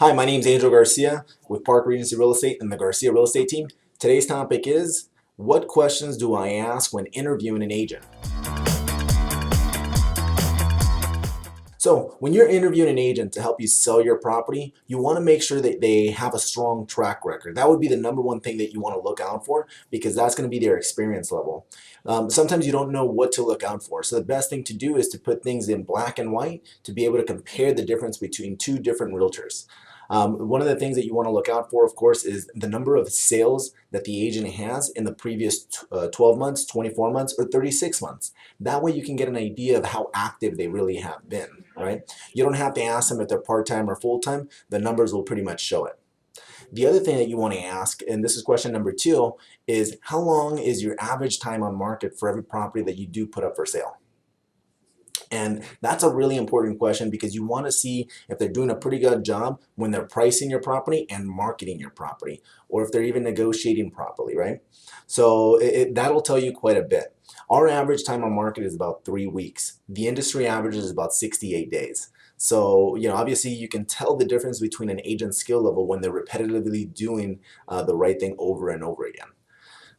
Hi, my name is Angel Garcia with Park Regency Real Estate and the Garcia Real Estate team. Today's topic is, what questions do I ask when interviewing an agent? So when you're interviewing an agent to help you sell your property, you want to make sure that they have a strong track record. That would be the number one thing that you want to look out for, because that's going to be their experience level. Sometimes you don't know what to look out for. So the best thing to do is to put things in black and white to be able to compare the difference between two different realtors. One of the things that you want to look out for, of course, is the number of sales that the agent has in the previous 12 months, 24 months, or 36 months. That way you can get an idea of how active they really have been, right? You don't have to ask them if they're part-time or full-time. The numbers will pretty much show it. The other thing that you want to ask, and this is question number 2, is how long is your average time on market for every property that you do put up for sale? And that's a really important question, because you want to see if they're doing a pretty good job when they're pricing your property and marketing your property, or if they're even negotiating properly, right? So that'll tell you quite a bit. Our average time on market is about 3 weeks. The industry average is about 68 days. So, obviously you can tell the difference between an agent's skill level when they're repetitively doing the right thing over and over again.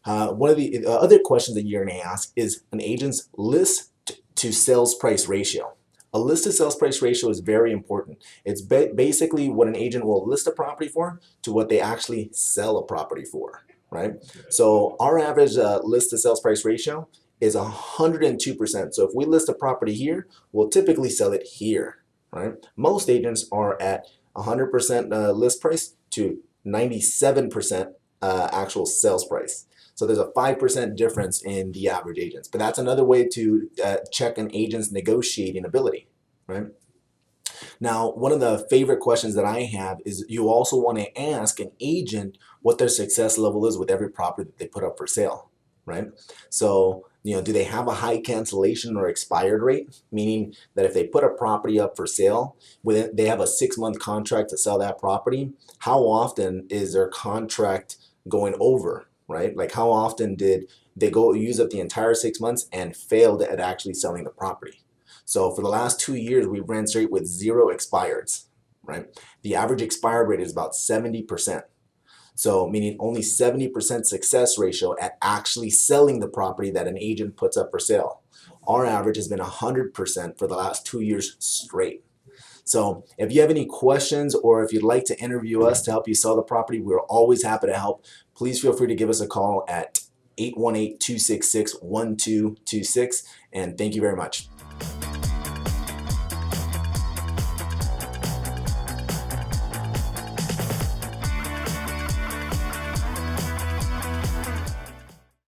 One of the other questions that you're going to ask is an agent's list to sales price ratio. A list to sales price ratio is very important. It's basically what an agent will list a property for to what they actually sell a property for, right? So our average list to sales price ratio is 102%. So if we list a property here, we'll typically sell it here, right? Most agents are at 100% list price to 97% actual sales price. So there's a 5% difference in the average agents. But that's another way to check an agent's negotiating ability, right? Now, one of the favorite questions that I have is you also want to ask an agent what their success level is with every property that they put up for sale, right? So, do they have a high cancellation or expired rate? Meaning that if they put a property up for sale, they have a 6-month contract to sell that property, how often is their contract going over? Right? Like, how often did they go use up the entire 6 months and failed at actually selling the property? So for the last 2 years, we ran straight with 0 expireds, right? The average expired rate is about 70%. So meaning only 70% success ratio at actually selling the property that an agent puts up for sale. Our average has been 100% for the last 2 years straight. So if you have any questions, or if you'd like to interview us to help you sell the property, we're always happy to help. Please feel free to give us a call at 818-266-1226, and thank you very much.